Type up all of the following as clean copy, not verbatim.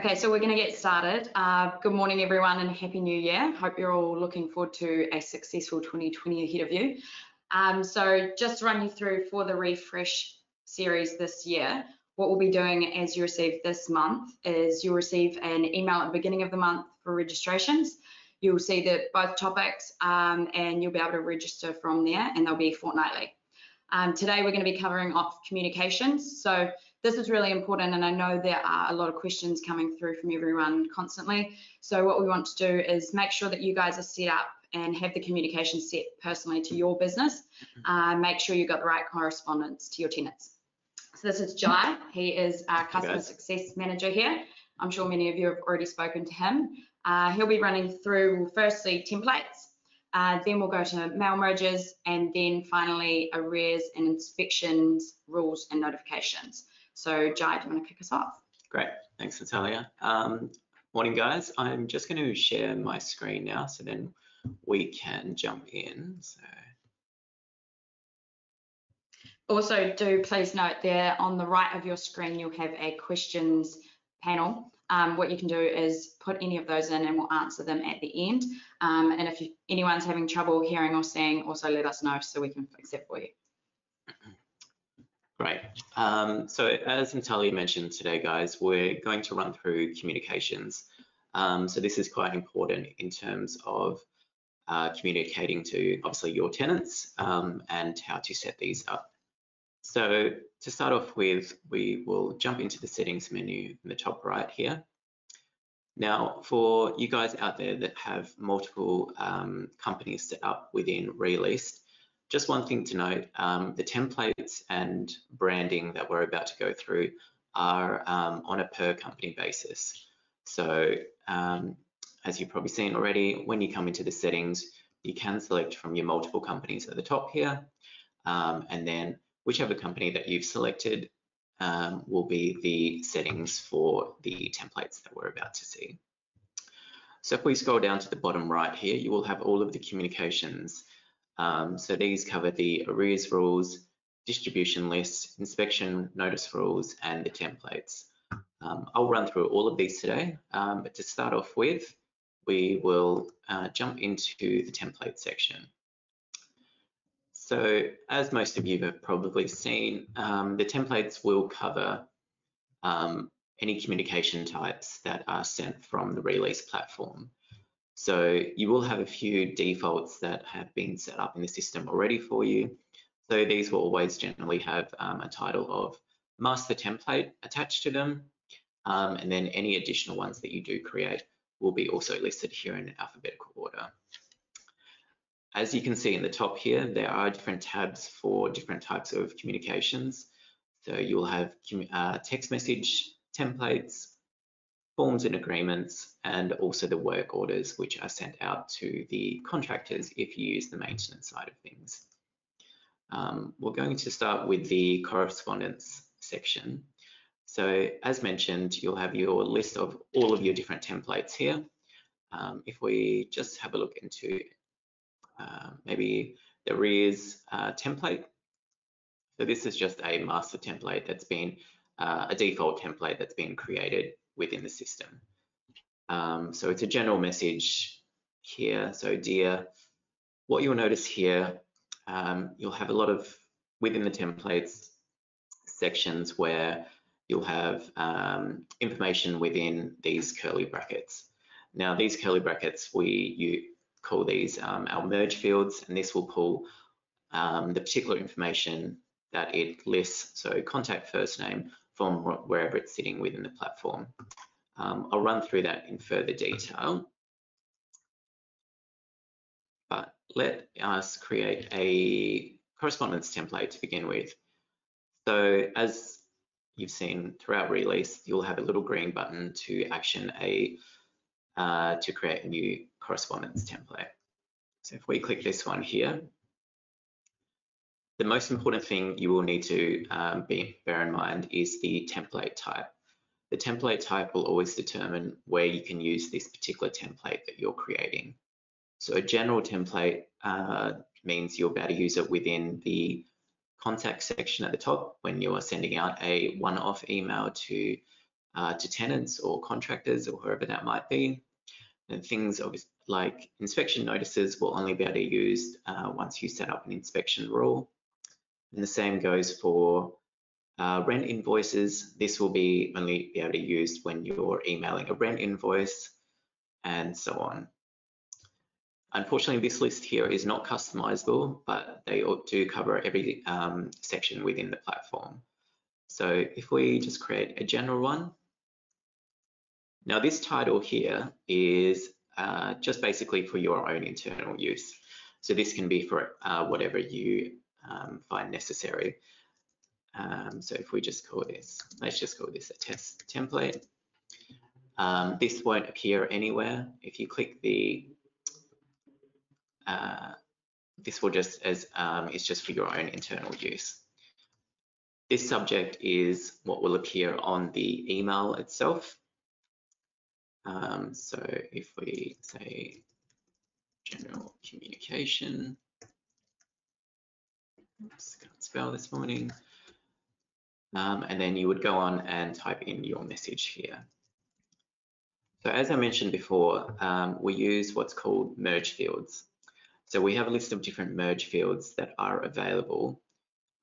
Okay, so we're going to get started. Good morning, everyone, and Happy New Year. Hope you're all looking forward to a successful 2020 ahead of you. So just to run you through for the refresh series this year, what we'll be doing as you receive this month is you'll receive an email at the beginning of the month for registrations. You'll see that both topics and you'll be able to register from there, and they'll be fortnightly. Today we're going to be covering off communications. So this is really important, and I know there are a lot of questions coming through from everyone constantly. So what we want to do is make sure that you guys are set up and have the communication set personally to your business. Make sure you've got the right correspondence to your tenants. So this is Jai. He is our customer success manager here. I'm sure many of you have already spoken to him. He'll be running through firstly templates. Then we'll go to mail merges, and then finally arrears and inspections, rules and notifications. So Jai, do you want to kick us off? Great, thanks Natalia. Morning guys, I'm just going to share my screen now so then we can jump in. Also do please note there on the right of your screen you'll have a questions panel. What you can do is put any of those in and we'll answer them at the end. And if anyone's having trouble hearing or seeing, also let us know so we can fix it for you. Great. So as Natalia mentioned today, guys, we're going to run through communications. So this is quite important in terms of communicating to obviously your tenants and how to set these up. So to start off with, we will jump into the settings menu in the top right here. Now, for you guys out there that have multiple companies set up within Re-Leased, just one thing to note, the templates and branding that we're about to go through are on a per company basis. So as you've probably seen already, when you come into the settings, you can select from your multiple companies at the top here, and then whichever company that you've selected will be the settings for the templates that we're about to see. So if we scroll down to the bottom right here, you will have all of the communications. So these cover the arrears rules, distribution lists, inspection notice rules, and the templates. I'll run through all of these today, but to start off with, we will jump into the template section. So as most of you have probably seen, the templates will cover any communication types that are sent from the Re-Leased platform. So you will have a few defaults that have been set up in the system already for you. So these will always generally have a title of master template attached to them. And then any additional ones that you do create will be also listed here in alphabetical order. As you can see in the top here, there are different tabs for different types of communications. So you'll have text message templates, forms and agreements, and also the work orders, which are sent out to the contractors if you use the maintenance side of things. We're going to start with the correspondence section. So as mentioned, you'll have your list of all of your different templates here. If we just have a look into maybe the arrears template. So this is just a master template that's been a default template that's been created within the system. So it's a general message here. So dear, what you'll notice here, you'll have a lot of within the templates sections where you'll have information within these curly brackets. Now these curly brackets, you call these our merge fields, and this will pull the particular information that it lists, so contact first name, from wherever it's sitting within the platform. I'll run through that in further detail, but let us create a correspondence template to begin with. So as you've seen throughout Re-Leased, you'll have a little green button to action to create a new correspondence template. So if we click this one here, the most important thing you will need to bear in mind is the template type. The template type will always determine where you can use this particular template that you're creating. So a general template means you'll be able to use it within the contact section at the top when you are sending out a one-off email to to tenants or contractors or whoever that might be. And things like inspection notices will only be able to be used once you set up an inspection rule. And the same goes for rent invoices. This will only be able to be used when you're emailing a rent invoice and so on. Unfortunately, this list here is not customizable, but they do cover every section within the platform. So if we just create a general one. Now this title here is just basically for your own internal use. So this can be for whatever you find necessary. So if we just call this, let's just call this a test template. This won't appear anywhere. If you click the, this will just it's just for your own internal use. This subject is what will appear on the email itself. So if we say general communication, oops, can't spell this morning, and then you would go on and type in your message here. So as I mentioned before, we use what's called merge fields. So we have a list of different merge fields that are available,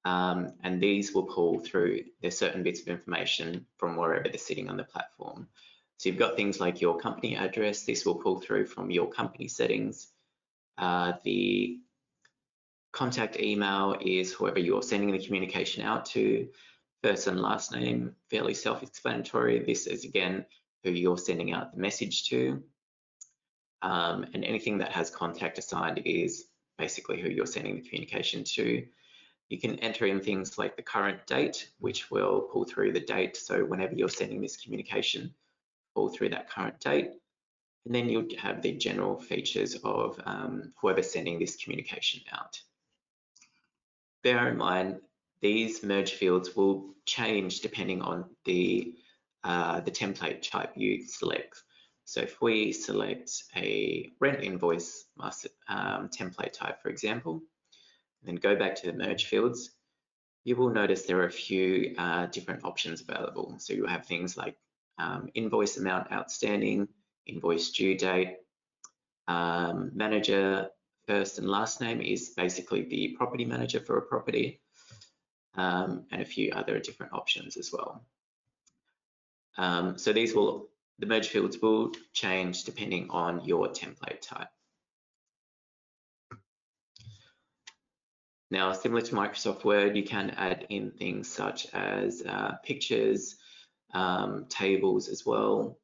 and these will pull through. There's certain bits of information from wherever they're sitting on the platform. So you've got things like your company address. This will pull through from your company settings. The contact email is whoever you're sending the communication out to. First and last name, fairly self-explanatory. This is again who you're sending out the message to. And anything that has contact assigned is basically who you're sending the communication to. You can enter in things like the current date, which will pull through the date. So whenever you're sending this communication, pull through that current date. And then you'll have the general features of whoever's sending this communication out. Bear in mind, these merge fields will change depending on the template type you select. So if we select a rent invoice template type, for example, and then go back to the merge fields, you will notice there are a few different options available. So you'll have things like invoice amount outstanding, invoice due date, manager first and last name is basically the property manager for a property, and a few other different options as well. So the merge fields will change depending on your template type. Now, similar to Microsoft Word, you can add in things such as pictures, tables as well,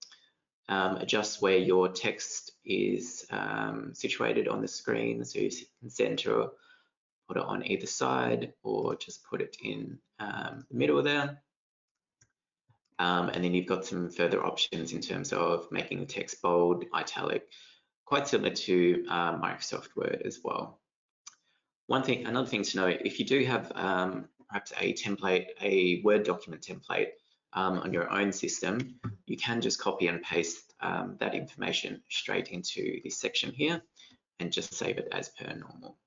adjust where your text is situated on the screen, so you can center or put it on either side or just put it in the middle there. And then you've got some further options in terms of making the text bold, italic, quite similar to Microsoft Word as well. Another thing to note, if you do have perhaps a template, a Word document template on your own system, you can just copy and paste that information straight into this section here and just save it as per normal.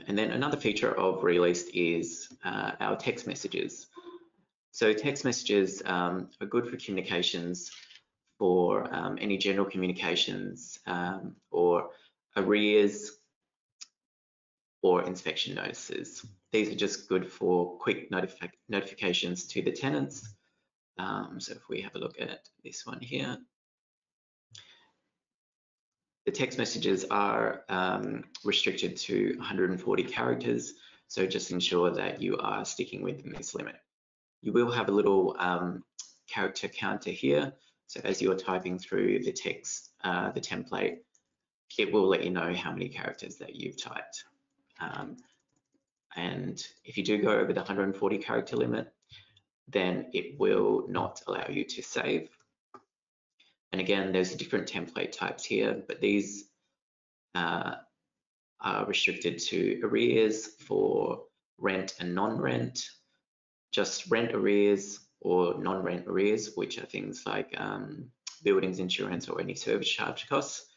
And then another feature of Re-Leased is our text messages. So text messages are good for communications, for any general communications or arrears or inspection notices. These are just good for quick notifications to the tenants. So if we have a look at this one here, the text messages are restricted to 140 characters, so just ensure that you are sticking within this limit. You will have a little character counter here, so as you're typing through the text, the template, it will let you know how many characters that you've typed. And if you do go over the 140 character limit, then it will not allow you to save. And again, there's different template types here, but these are restricted to arrears for rent and non-rent, just rent arrears or non-rent arrears, which are things like buildings insurance or any service charge costs.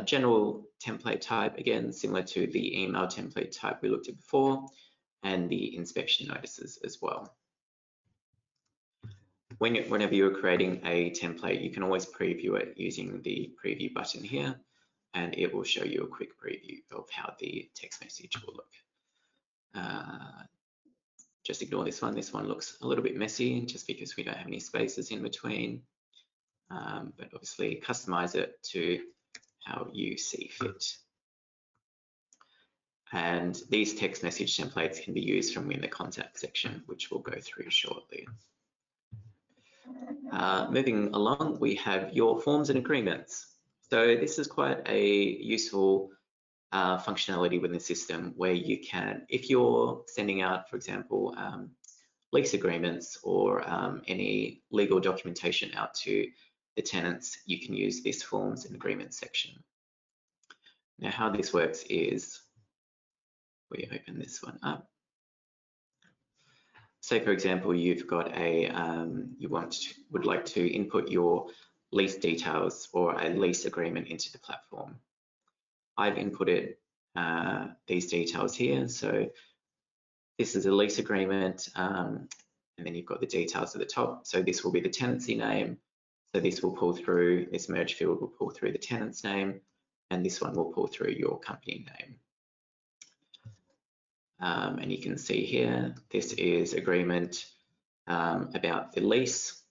General template type, again, similar to the email template type we looked at before, and the inspection notices as well. Whenever you're creating a template, you can always preview it using the preview button here, and it will show you a quick preview of how the text message will look. Just ignore this one. This one looks a little bit messy just because we don't have any spaces in between, but obviously customize it to how you see fit. And these text message templates can be used from within the contact section, which we'll go through shortly. Moving along, we have your forms and agreements. So this is quite a useful functionality within the system where you can, if you're sending out, for example, lease agreements or any legal documentation out to the tenants, you can use this forms and agreements section. Now, how this works is, we open this one up. Say, for example, you've got a, would like to input your lease details or a lease agreement into the platform. I've inputted these details here. So this is a lease agreement, and then you've got the details at the top. So this will be the tenancy name. So this will pull through, this merge field will pull through the tenant's name, and this one will pull through your company name. And you can see here, this is agreement about the lease.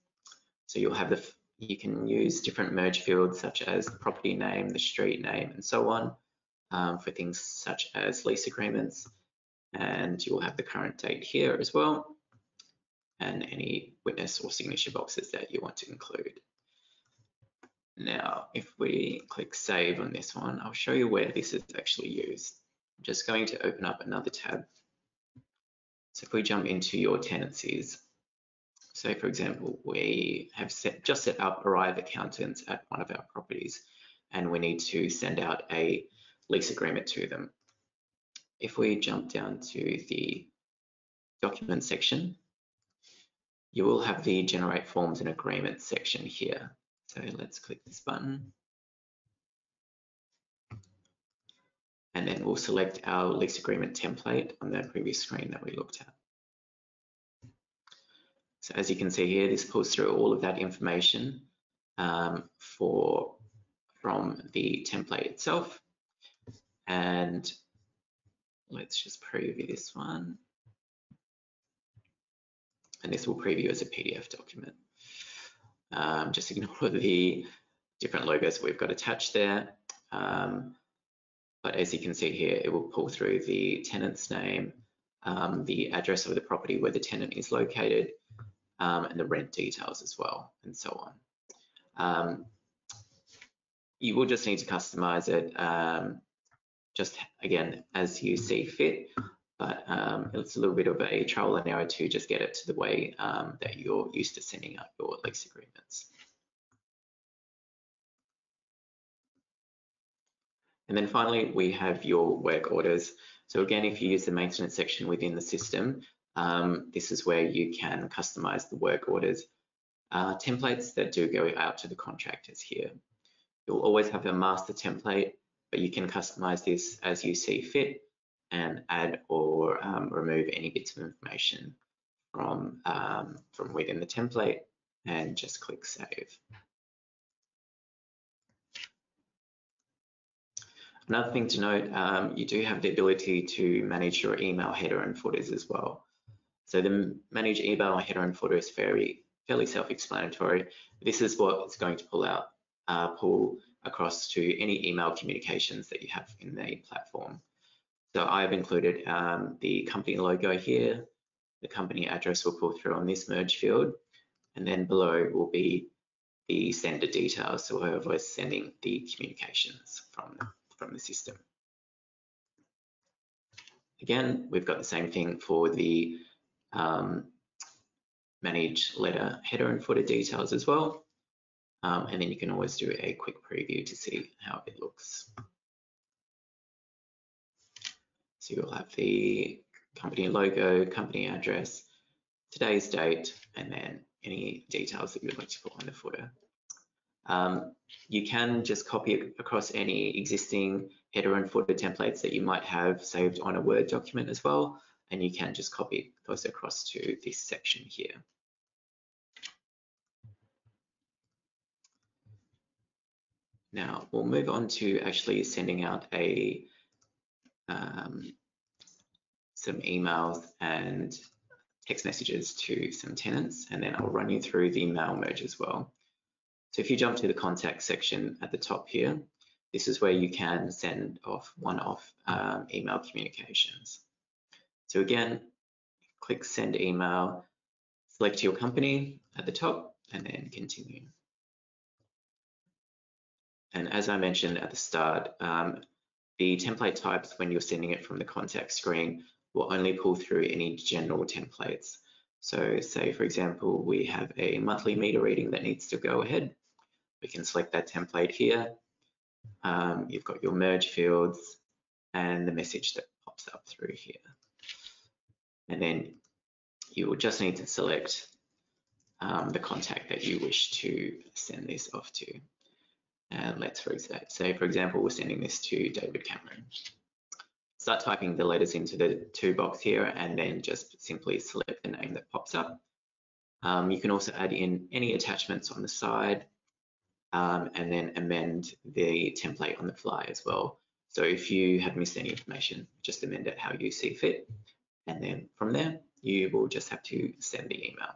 So you'll have you can use different merge fields such as the property name, the street name, and so on for things such as lease agreements. And you'll have the current date here as well, and any witness or signature boxes that you want to include. Now, if we click save on this one, I'll show you where this is actually used. I'm just going to open up another tab. So if we jump into your tenancies, so for example, we have just set up Arrive Accountants at one of our properties, and we need to send out a lease agreement to them. If we jump down to the document section, you will have the generate forms and agreements section here. So let's click this button. And then we'll select our lease agreement template on the previous screen that we looked at. So as you can see here, this pulls through all of that information from the template itself. And let's just preview this one. And this will preview as a PDF document. Just ignore the different logos that we've got attached there. But as you can see here, it will pull through the tenant's name, the address of the property where the tenant is located, and the rent details as well, and so on. You will just need to customize it, just again, as you see fit, but it's a little bit of a trial and error to just get it to the way that you're used to sending out your lease agreements. And then finally, we have your work orders. So again, if you use the maintenance section within the system, this is where you can customize the work orders templates that do go out to the contractors here. You'll always have a master template, but you can customize this as you see fit and add or remove any bits of information from within the template, and just click save. Another thing to note, you do have the ability to manage your email header and footers as well. So the manage email header and footer is fairly self-explanatory. This is what it's going to pull across to any email communications that you have in the platform. So I've included the company logo here. The company address will pull through on this merge field, and then below will be the sender details, so whoever is sending the communications from the system. Again, we've got the same thing for the manage letter header and footer details as well. And then you can always do a quick preview to see how it looks. So you'll have the company logo, company address, today's date, and then any details that you'd like to put on the footer. You can just copy it across any existing header and footer templates that you might have saved on a Word document as well, and you can just copy those across to this section here. Now we'll move on to actually sending out some emails and text messages to some tenants, and then I'll run you through the mail merge as well. So if you jump to the contact section at the top here, this is where you can send off one-off email communications. So again, click send email, select your company at the top, and then continue. And as I mentioned at the start, the template types, when you're sending it from the contact screen, will only pull through any general templates. So say, for example, we have a monthly meter reading that needs to go ahead. We can select that template here. You've got your merge fields and the message that pops up through here. And then you will just need to select the contact that you wish to send this off to. And let's say, for example, we're sending this to David Cameron. Start typing the letters into the to box here and then just simply select the name that pops up. You can also add in any attachments on the side and then amend the template on the fly as well. So if you have missed any information, just amend it how you see fit. And then from there, you will just have to send the email.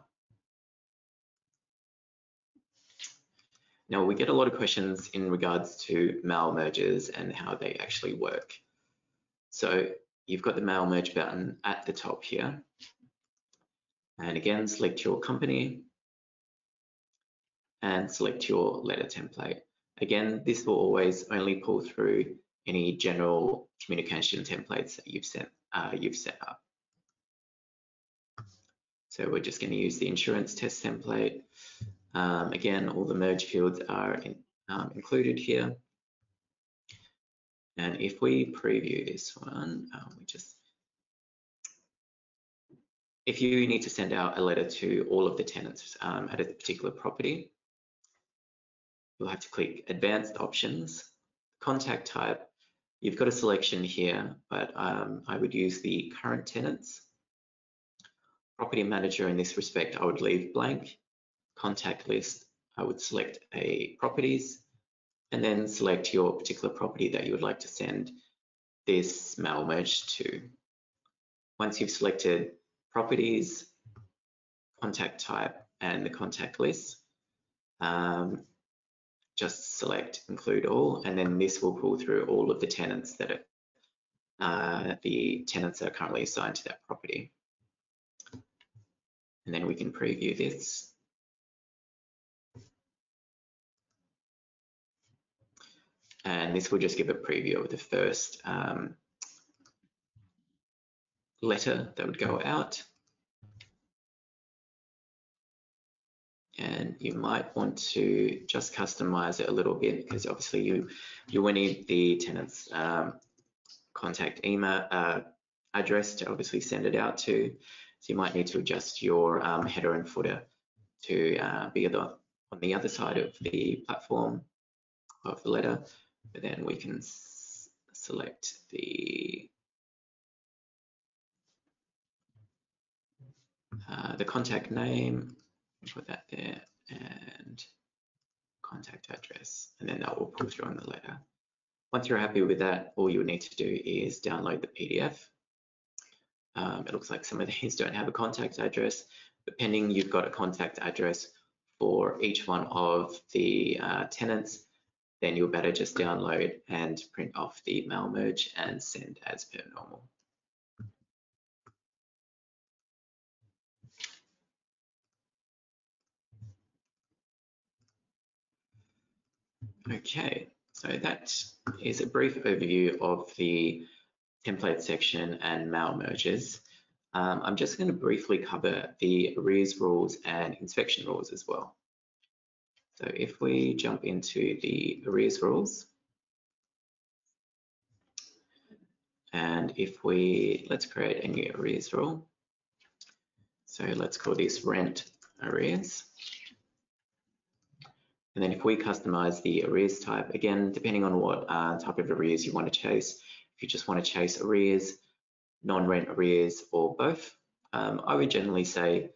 Now, we get a lot of questions in regards to mail merges and how they actually work. So you've got the mail merge button at the top here. And again, select your company and select your letter template. Again, this will always only pull through any general communication templates that you've set up. So we're just going to use the insurance test template. Again, all the merge fields are included here. And if we preview this one, if you need to send out a letter to all of the tenants at a particular property, you'll have to click Advanced Options, Contact Type. You've got a selection here, but I would use the current tenants. Property Manager, in this respect, I would leave blank. Contact List, I would select a properties, and then select your particular property that you would like to send this mail merge to. Once you've selected properties, contact type, and the contact list, just select include all, and then this will pull through all of the tenants that are currently assigned to that property. And then we can preview this. And this will just give a preview of the first letter that would go out. And you might want to just customize it a little bit, because obviously you will need the tenant's contact email address to obviously send it out to. So you might need to adjust your header and footer to be on the other side of the platform of the letter. But then we can select the contact name, put that there, and contact address, and then that will pull through on the letter. Once you're happy with that, all you would need to do is download the PDF. It looks like some of these don't have a contact address, but pending you've got a contact address for each one of the tenants, then you'll better just download and print off the mail merge and send as per normal. Okay, so that is a brief overview of the template section and mail merges. I'm just going to briefly cover the arrears rules and inspection rules as well. So if we jump into the arrears rules, and if let's create a new arrears rule. So let's call this rent arrears. And then if we customize the arrears type, again, depending on what type of arrears you want to chase, if you just want to chase arrears, non-rent arrears, or both. I would generally say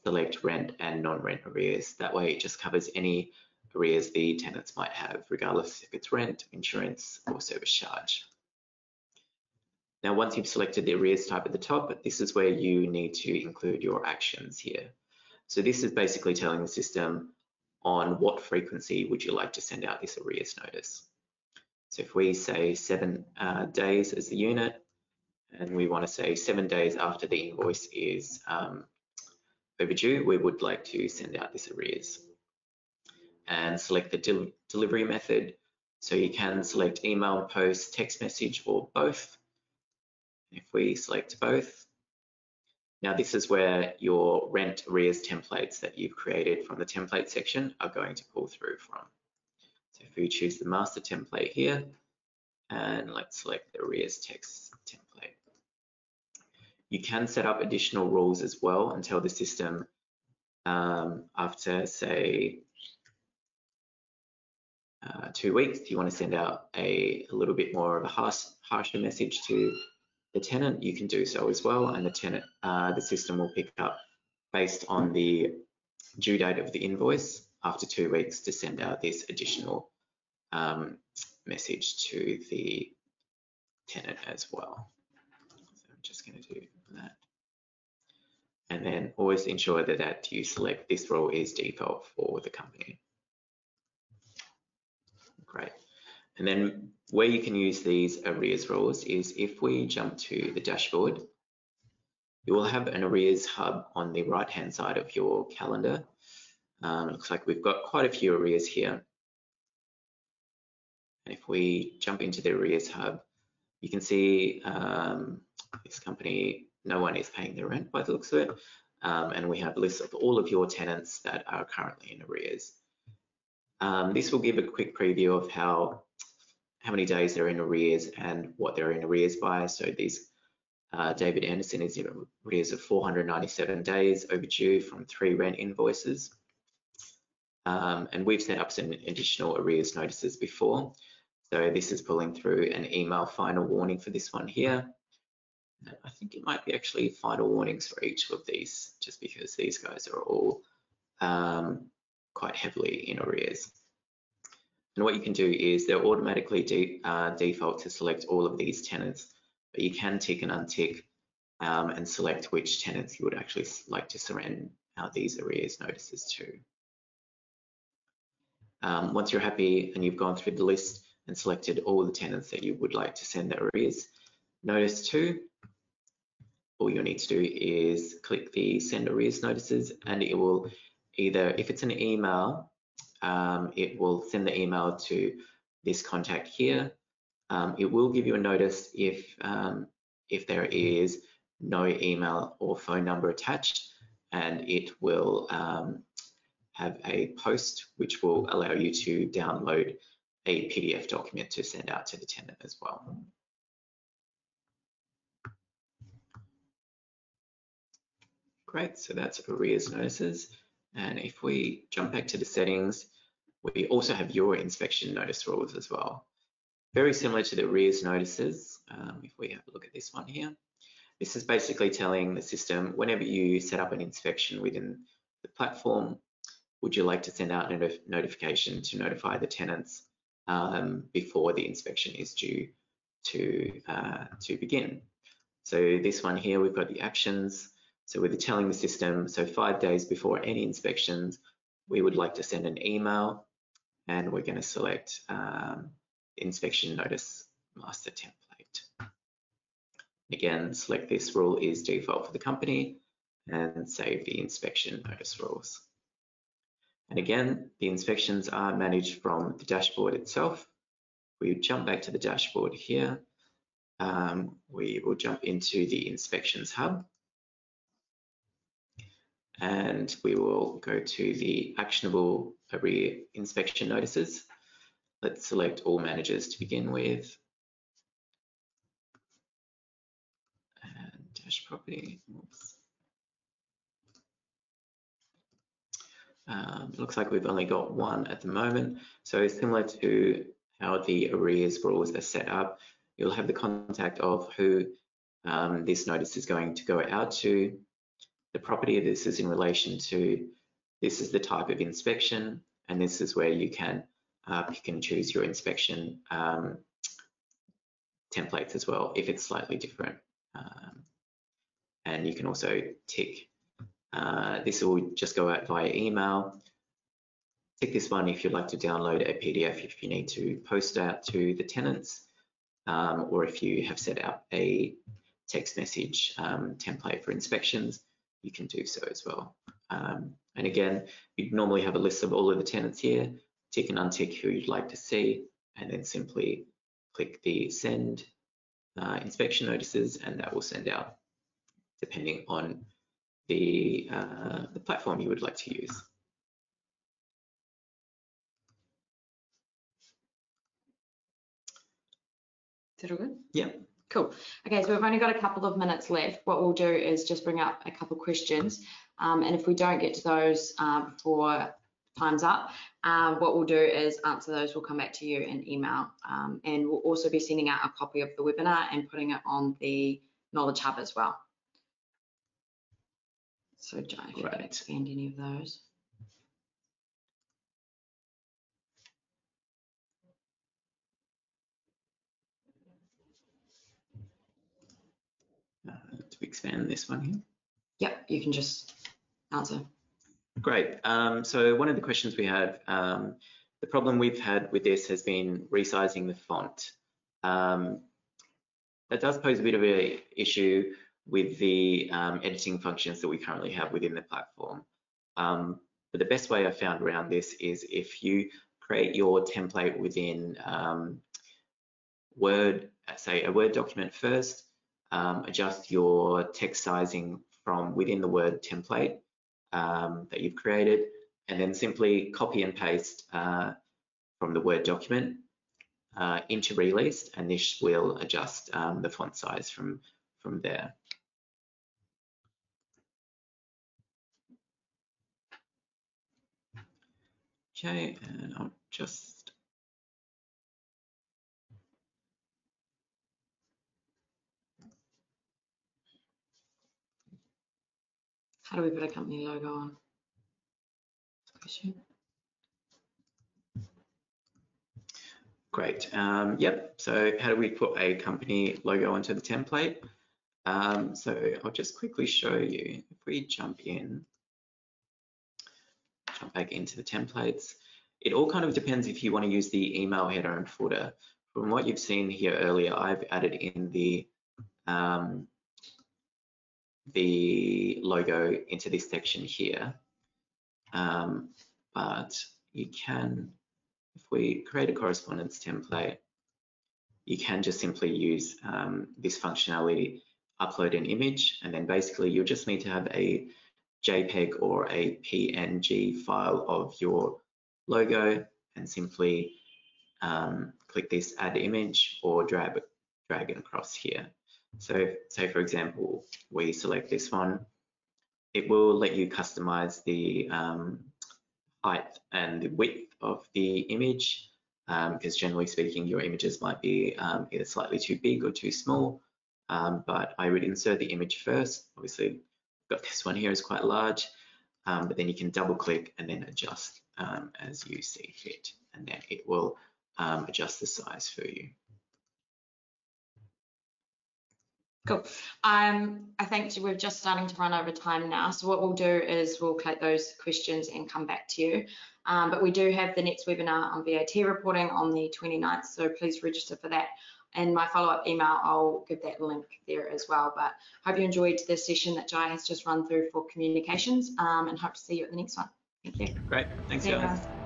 select rent and non-rent arrears. That way it just covers any arrears the tenants might have, regardless if it's rent, insurance, or service charge. Now, once you've selected the arrears type at the top, this is where you need to include your actions here. So this is basically telling the system on what frequency would you like to send out this arrears notice. So if we say 7 days as the unit, and we want to say 7 days after the invoice is overdue, we would like to send out this arrears. And select the delivery method. So you can select email, post, text message, or both. If we select both, now this is where your rent arrears templates that you've created from the template section are going to pull through from. So if we choose the master template here, and let's select the arrears text template. You can set up additional rules as well and tell the system after, say, 2 weeks, you want to send out a little bit more of a harsher message to the tenant, you can do so as well, and the system will pick up based on the due date of the invoice after 2 weeks to send out this additional message to the tenant as well. So I'm just going to do that. And then always ensure that you select this rule is default for the company. Great. And then where you can use these arrears rules is if we jump to the dashboard, you will have an arrears hub on the right-hand side of your calendar. It looks like we've got quite a few arrears here. And if we jump into the arrears hub, you can see this company, no one is paying their rent by the looks of it. And we have lists of all of your tenants that are currently in arrears. This will give a quick preview of how many days they're in arrears and what they're in arrears by. So these David Anderson is in arrears of 497 days overdue from 3 rent invoices. And we've set up some additional arrears notices before. So this is pulling through an email final warning for this one here. And I think it might be actually final warnings for each of these, just because these guys are all quite heavily in arrears. And what you can do is they'll automatically default to select all of these tenants, but you can tick and untick and select which tenants you would actually like to send out these arrears notices to. Once you're happy and you've gone through the list and selected all the tenants that you would like to send the arrears notice to, all you'll need to do is click the send arrears notices, and it will either, if it's an email, it will send the email to this contact here. It will give you a notice if there is no email or phone number attached, and it will have a post which will allow you to download a PDF document to send out to the tenant as well. Great, so that's arrears notices. And if we jump back to the settings, we also have your inspection notice rules as well. Very similar to the arrears notices. If we have a look at this one here, this is basically telling the system whenever you set up an inspection within the platform, would you like to send out a notification to notify the tenants before the inspection is due to begin. So this one here, we've got the actions. So we're telling the system, so 5 days before any inspections, we would like to send an email, and we're going to select inspection notice master template. Again, select this rule is default for the company and save the inspection notice rules. And again, the inspections are managed from the dashboard itself. We jump back to the dashboard here. We will jump into the inspections hub, and we will go to the actionable arrear inspection notices. Let's select all managers to begin with. And dash property. Oops. It looks like we've only got one at the moment. So similar to how the arrears rules are set up, you'll have the contact of who this notice is going to go out to. The property of this is in relation to, this is the type of inspection, and this is where you can pick and choose your inspection templates as well if it's slightly different. And you can also tick, this will just go out via email. Tick this one if you'd like to download a PDF if you need to post out to the tenants, or if you have set up a text message template for inspections, you can do so as well. And again, you normally have a list of all of the tenants here. Tick and untick who you'd like to see, and then simply click the send inspection notices, and that will send out depending on the platform you would like to use. Is that all good? Yeah. Cool. Okay, so we've only got a couple of minutes left. What we'll do is just bring up a couple of questions, and if we don't get to those before time's up, what we'll do is answer those. We'll come back to you in email, and we'll also be sending out a copy of the webinar and putting it on the Knowledge Hub as well. So Jai, if you can expand any of those. To expand this one here. Yep, you can just answer. Great. So one of the questions we have, the problem we've had with this has been resizing the font. That does pose a bit of an issue with the editing functions that we currently have within the platform. But the best way I found around this is if you create your template within Word, say a Word document first, adjust your text sizing from within the Word template that you've created, and then simply copy and paste from the Word document into Re-Leased, and this will adjust the font size from there. Okay, and I'll just How do we put a company logo on? Question. Great. Yep. So how do we put a company logo onto the template? So I'll just quickly show you. If we jump back into the templates, it all kind of depends if you want to use the email header and footer. From what you've seen here earlier, I've added in the logo into this section here. But you can, if we create a correspondence template, you can just simply use this functionality, upload an image, and then basically you'll just need to have a JPEG or a PNG file of your logo, and simply click this add image or drag it across here. So say for example, we select this one, it will let you customize the height and the width of the image, because generally speaking, your images might be either slightly too big or too small, but I would insert the image first. Obviously, I've got this one here is quite large, but then you can double click and then adjust as you see fit, and then it will adjust the size for you. Cool. I think we're just starting to run over time now. So what we'll do is we'll collect those questions and come back to you. But we do have the next webinar on VAT reporting on the 29th, so please register for that. And my follow-up email, I'll give that link there as well. But hope you enjoyed this session that Jai has just run through for communications, and hope to see you at the next one. Thank you. Great. Thanks, guys.